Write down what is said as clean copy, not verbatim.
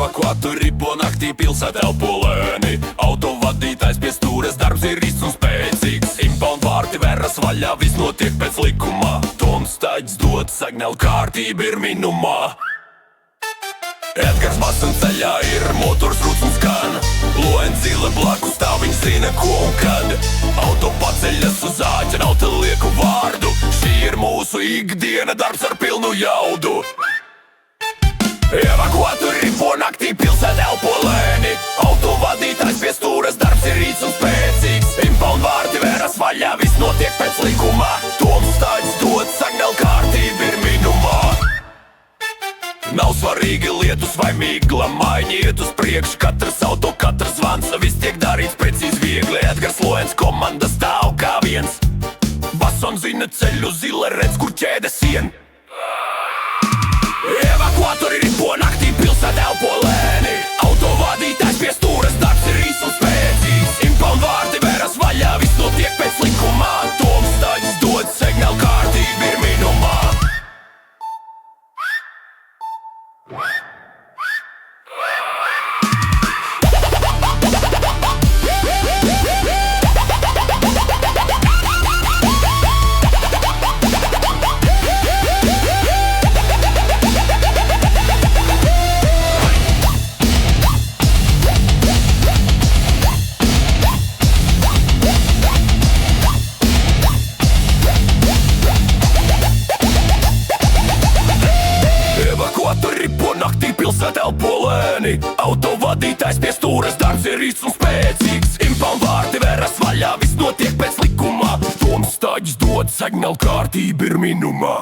Evakuatori po naktī pilsētā elpo lēni. Autovadītājs pie stūres, darbs ir īsts un spēcīgs. Impound vārti veras vaļā, viss notiek pēc likuma. Tomstaģis dod signālu, kārtība ir minumā. Edgars Basens ceļā ir, motors rūc un skan. Loen zila blakus, tā viņi zina ko un kad. Auto paceļas uz āķa, nav te lieku vārdu. Šī ir mūsu ikdiena, darbs ar pilnu jaudu. Evakuatori po naktī pilsētā elpo lēni. Autovadītājs pie stūres, darbs ir īsts un spēcīgs. Impound vārti veras vaļā, viss notiek pēc likuma. Tomstaģis dod signālu, kārtība ir minumā. Nav svarīgi lietus vai migla, maiņi iet uz priekšu. Katrs auto, katrs zvans, viss tiek darīts precīzi viegli. Edgars Loens komanda stāv kā viens. Bason zina ceļu, zila redz, kur ķēdes sien. Evakuatori po naktī pilsētā elpo lēni. Autovadītājs pie stūres, darbs ir īsts un spēcīgs. Impound vārti veras vaļā, viss notiek pēc likumā. Tomstaģis dod signālu, kārtība ir minumā. Evakuatori po naktī pilsētā elpo lēni. Autovadītājs pie stūres, darbs ir īsts un spēcīgs. Impound vārti veras vaļā, viss notiek pēc likuma. Tomstaģis dod signālu, kārtība ir minumā.